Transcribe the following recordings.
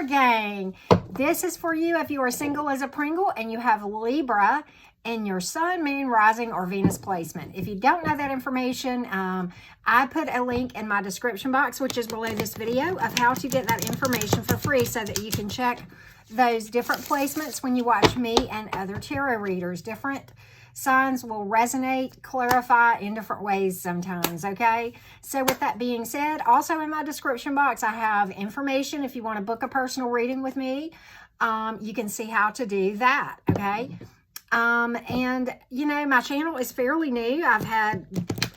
Libra gang. This is for you if you are single as a Pringle and you have Libra in your Sun, Moon, Rising, or Venus placement. If you don't know that information, I put a link in my description box, which is below this video, of how to get that information for free so that you can check those different placements when you watch me and other tarot readers. Different signs will resonate, clarify in different ways sometimes, okay? So with that being said, also in my description box, I have information if you want to book a personal reading with me. You can see how to do that, okay? And, you know, my channel is fairly new. I've had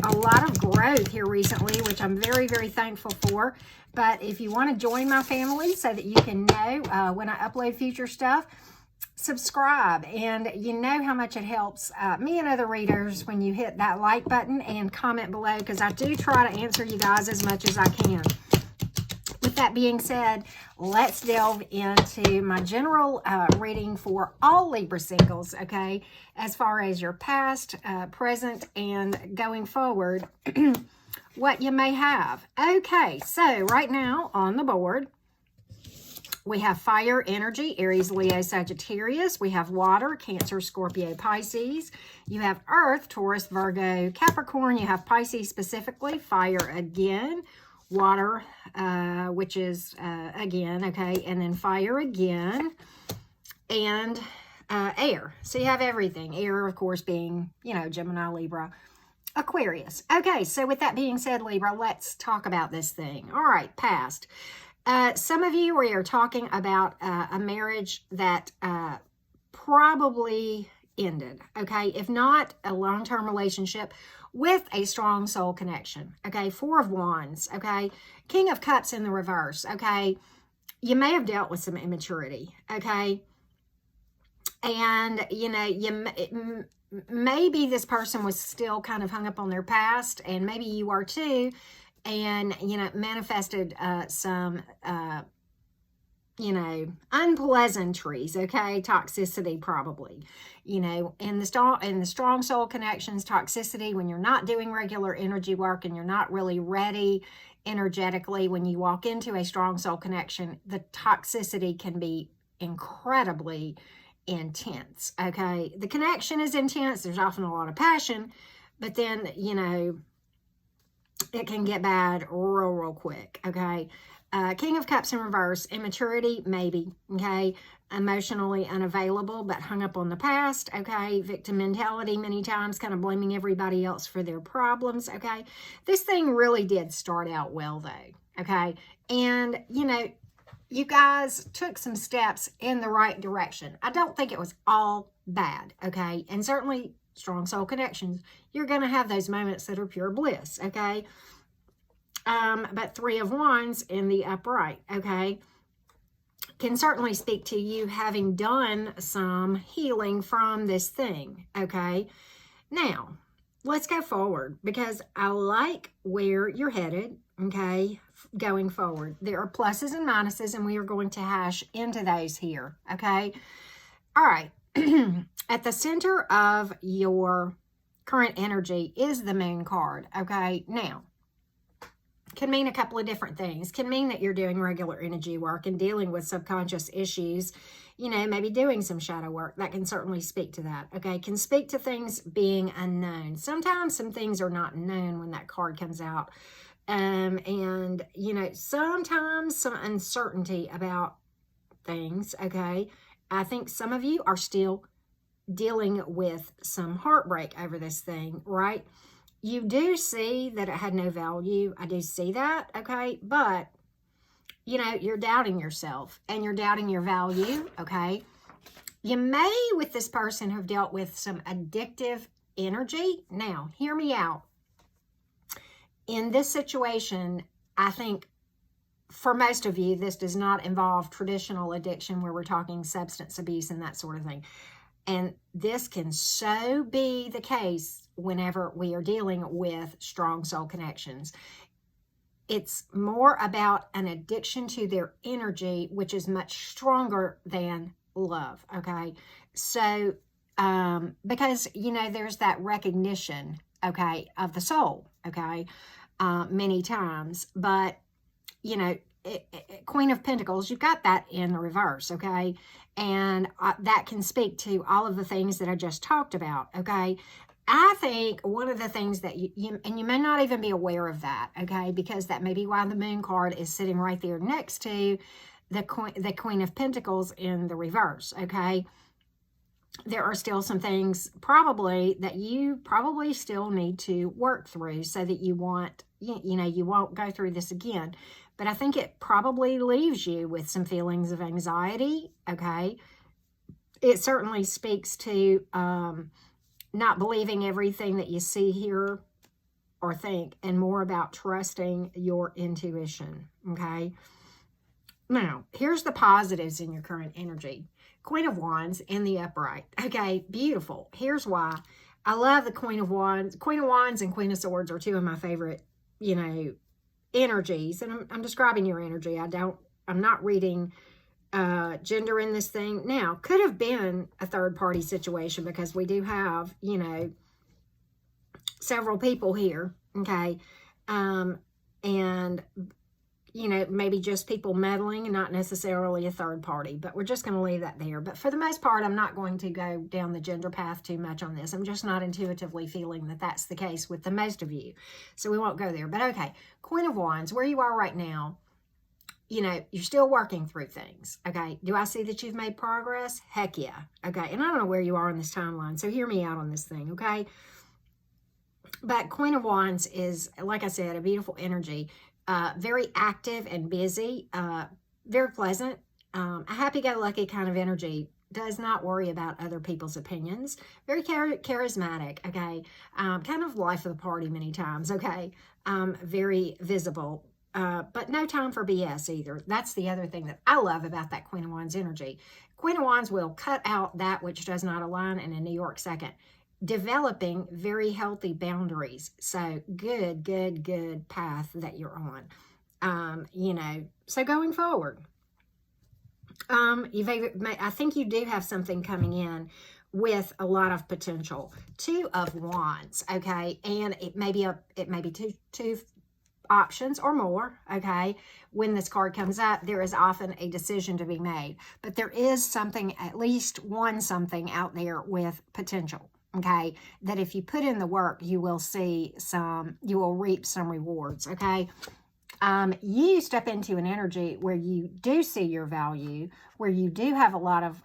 a lot of growth here recently, which I'm very, very thankful for. But if you want to join my family so that you can know when I upload future stuff, subscribe. And you know how much it helps me and other readers when you hit that like button and comment below, because I do try to answer you guys as much as I can. With that being said, let's delve into my general reading for all Libra singles, okay? As far as your past, present, and going forward, what you may have. Okay, so right now on the board, we have fire energy, Aries, Leo, Sagittarius. We have water, Cancer, Scorpio, Pisces. You have earth, Taurus, Virgo, Capricorn. You have Pisces specifically, fire again, water, which is again, okay, and then fire again, and air. So you have everything. Air, of course, being, you know, Gemini, Libra, Aquarius. Okay, so with that being said, Libra, let's talk about this thing. All right, past. Some of you, we are talking about a marriage that probably ended, okay? If not a long-term relationship with a strong soul connection, okay? Four of Wands, okay? King of Cups in the reverse, okay? You may have dealt with some immaturity, okay? And, you know, maybe this person was still kind of hung up on their past, and maybe you are too, and, you know, manifested some, you know, unpleasantries, okay? Toxicity probably, you know, in the strong soul connections, toxicity when you're not doing regular energy work and you're not really ready energetically. When you walk into a strong soul connection, the toxicity can be incredibly intense, okay? The connection is intense. There's often a lot of passion, but then, you know, it can get bad real quick, okay? King of Cups in reverse, immaturity, maybe, okay? Emotionally unavailable, but hung up on the past, okay? Victim mentality many times, kind of blaming everybody else for their problems, okay? This thing really did start out well, though, okay? And, you know, you guys took some steps in the right direction. I don't think it was all bad, okay? And certainly strong soul connections, you're going to have those moments that are pure bliss, okay? But Three of Wands in the upright, okay, can certainly speak to you having done some healing from this thing, okay? Now, let's go forward, because I like where you're headed, okay, going forward. There are pluses and minuses, and we are going to hash into those here, okay? All right. At the center of your current energy is the Moon card, okay? Now, can mean a couple of different things. Can mean that you're doing regular energy work and dealing with subconscious issues, you know, maybe doing some shadow work. That can certainly speak to that, okay? Can speak to things being unknown. Sometimes some things are not known when that card comes out. And, you know, sometimes some uncertainty about things, okay? I think some of you are still dealing with some heartbreak over this thing, right? You do see that it had no value. I do see that, okay? But, you know, you're doubting yourself and you're doubting your value, okay? You may, with this person, have dealt with some addictive energy. Now, hear me out. In this situation, I think for most of you, this does not involve traditional addiction where we're talking substance abuse and that sort of thing. And this can so be the case whenever we are dealing with strong soul connections. It's more about an addiction to their energy, which is much stronger than love, okay? So, because, you know, there's that recognition, okay, of the soul, okay, many times. But, you know, Queen of Pentacles, you've got that in the reverse, okay? And that can speak to all of the things that I just talked about, okay? I think one of the things that and you may not even be aware of that, okay? Because that may be why the Moon card is sitting right there next to the Queen of Pentacles in the reverse, okay? There are still some things probably that you probably still need to work through so that you won't go through this again. But I think it probably leaves you with some feelings of anxiety, okay? It certainly speaks to not believing everything that you see, hear, or think, and more about trusting your intuition, okay? Now, here's the positives in your current energy. Queen of Wands in the upright. Okay, beautiful. Here's why. I love the Queen of Wands. Queen of Wands and Queen of Swords are two of my favorite, energies. And I'm describing your energy. I'm not reading gender in this thing. Now, could have been a third-party situation because we do have, several people here, okay? And maybe just people meddling and not necessarily a third party, but we're just going to leave that there. But for the most part, I'm not going to go down the gender path too much on this. I'm just not intuitively feeling that that's the case with the most of you. So we won't go there. But okay, Queen of Wands, where you are right now, you're still working through things, okay? Do I see that you've made progress? Heck yeah, okay? And I don't know where you are on this timeline, so hear me out on this thing, okay? But Queen of Wands is, like I said, a beautiful energy. Very active and busy, very pleasant, a happy-go-lucky kind of energy, does not worry about other people's opinions, very charismatic, okay, kind of life of the party many times, okay, very visible, but no time for BS either. That's the other thing that I love about that Queen of Wands energy. Queen of Wands will cut out that which does not align in a New York second. Developing very healthy boundaries. So good path that you're on. So going forward, I think you do have something coming in with a lot of potential. Two of Wands, okay, and it may be two options or more, okay. When this card comes up, there is often a decision to be made, but there is something, at least one something out there with potential. Okay, that if you put in the work, you will reap some rewards, okay? You step into an energy where you do see your value, where you do have a lot of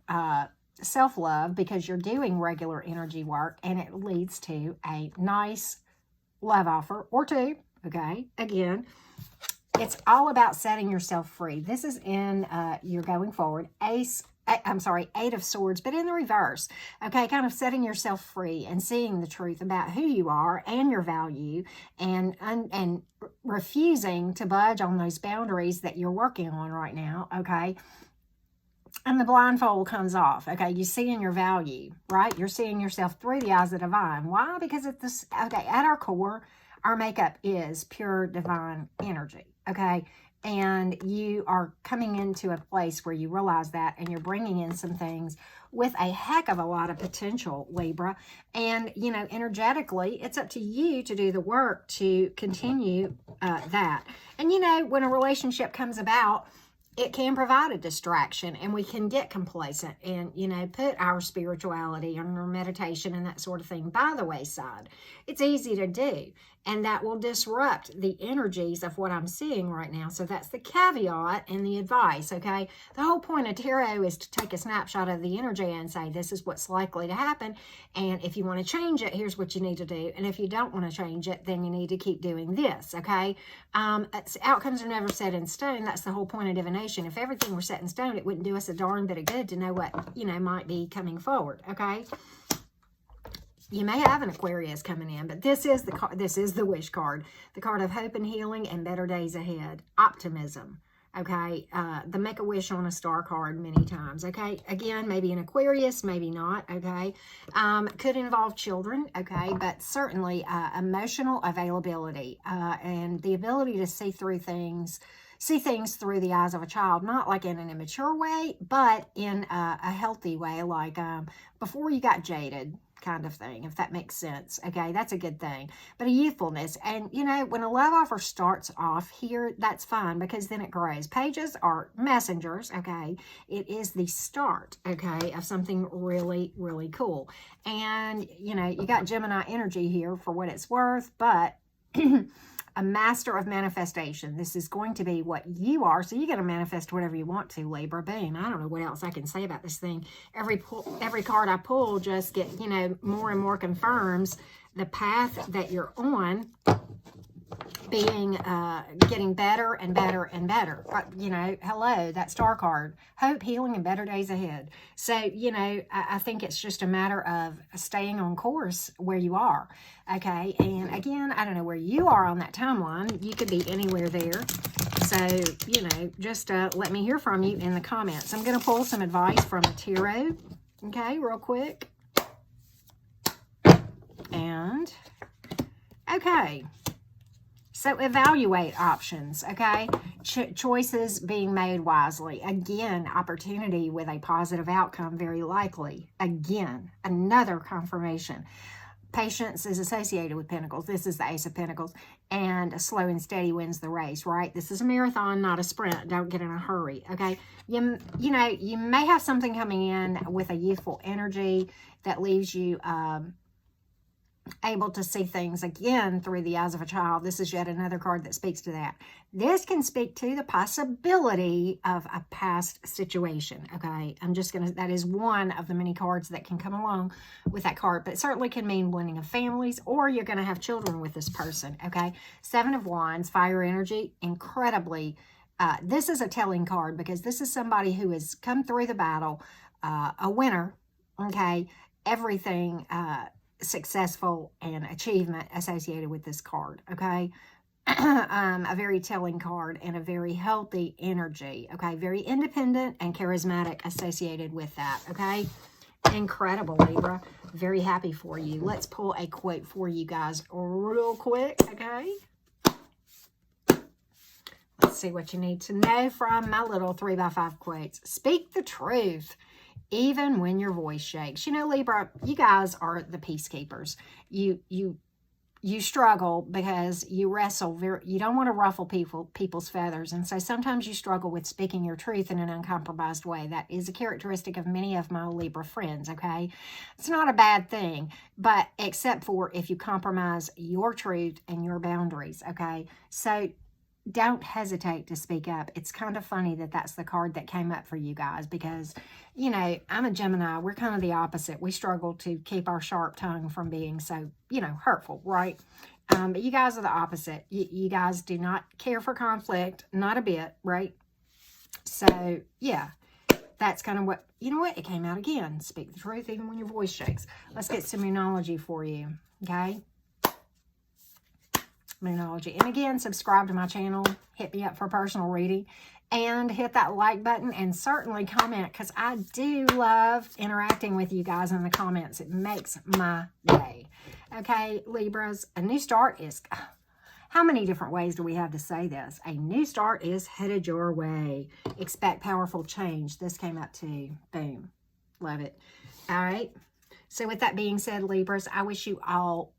self-love because you're doing regular energy work, and it leads to a nice love offer or two, okay? Again, it's all about setting yourself free. This is in you're going forward, Eight of Swords, but in the reverse, okay, kind of setting yourself free and seeing the truth about who you are and your value, and refusing to budge on those boundaries that you're working on right now, okay? And the blindfold comes off, okay? You see in your value, right? You're seeing yourself through the eyes of the divine. Why? Because at our core, our makeup is pure divine energy, okay? And you are coming into a place where you realize that, and you're bringing in some things with a heck of a lot of potential, Libra. And, energetically, it's up to you to do the work to continue that. And, when a relationship comes about, it can provide a distraction, and we can get complacent and, put our spirituality and our meditation and that sort of thing by the wayside. It's easy to do, and that will disrupt the energies of what I'm seeing right now. So that's the caveat and the advice, okay? The whole point of tarot is to take a snapshot of the energy and say, this is what's likely to happen, and if you want to change it, here's what you need to do, and if you don't want to change it, then you need to keep doing this, okay? Outcomes are never set in stone. That's the whole point of divination. If everything were set in stone, it wouldn't do us a darn bit of good to know what, might be coming forward, okay? You may have an Aquarius coming in, but this is the wish card, the card of hope and healing and better days ahead, optimism, okay? The make a wish on a star card many times, okay? Again, maybe an Aquarius, maybe not, okay? Could involve children, okay? But certainly emotional availability and the ability to see things through the eyes of a child, not like in an immature way, but in a healthy way, like before you got jaded, kind of thing, if that makes sense. Okay, that's a good thing. But a youthfulness. And, you know, when a love offer starts off here, that's fine because then it grows. Pages are messengers, okay? It is the start, okay, of something really, really cool. And, you know, you got Gemini energy here for what it's worth, but a master of manifestation. This is going to be what you are. So you're going to manifest whatever you want to, Libra. Boom. I don't know what else I can say about this thing. Every card I pull just get, you know, more and more confirms the path that you're on being, getting better and better and better. You know, hello, that star card. Hope, healing, and better days ahead. So, you know, I think it's just a matter of staying on course where you are. Okay, and again, I don't know where you are on that timeline. You could be anywhere there. So, you know, just let me hear from you in the comments. I'm going to pull some advice from a tarot, okay, real quick. And, okay. So evaluate options, okay? Choices being made wisely. Again, opportunity with a positive outcome, very likely. Again, another confirmation. Patience is associated with Pentacles. This is the Ace of Pentacles. And slow and steady wins the race, right? This is a marathon, not a sprint. Don't get in a hurry, okay? You know, you may have something coming in with a youthful energy that leaves you able to see things again through the eyes of a child. This is yet another card that speaks to that. This can speak to the possibility of a past situation, okay? I'm just going to, that is one of the many cards that can come along with that card, but it certainly can mean blending of families, or you're going to have children with this person, okay? Seven of Wands, fire energy, incredibly, this is a telling card because this is somebody who has come through the battle, a winner, okay? Everything, successful and achievement associated with this card, okay? A very telling card and a very healthy energy, okay? Very independent and charismatic associated with that, okay? Incredible, Libra. Very happy for you. Let's pull a quote for you guys real quick, okay? Let's see what you need to know from my little 3x5 quotes. Speak the truth, even when your voice shakes. You know, Libra, you guys are the peacekeepers. You struggle because you wrestle. You don't want to ruffle people's feathers. And so sometimes you struggle with speaking your truth in an uncompromised way. That is a characteristic of many of my Libra friends, okay? It's not a bad thing, but except for if you compromise your truth and your boundaries, okay? So don't hesitate to speak up. It's kind of funny that that's the card that came up for you guys because, you know, I'm a Gemini. We're kind of the opposite. We struggle to keep our sharp tongue from being so, you know, hurtful, right? But you guys are the opposite. You guys do not care for conflict, not a bit, right? So, yeah, that's kind of what, you know what? It came out again. Speak the truth even when your voice shakes. Let's get some Moonology for you, okay? Moonology. And again, subscribe to my channel, hit me up for a personal reading, and hit that like button, and certainly comment, because I do love interacting with you guys in the comments. It makes my day. Okay, Libras, a new start is, how many different ways do we have to say this? A new start is headed your way. Expect powerful change. This came up too. Boom. Love it. All right. So with that being said, Libras, I wish you all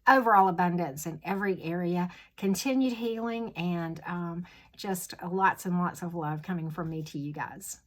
overall abundance in every area, continued healing, and just lots and lots of love coming from me to you guys.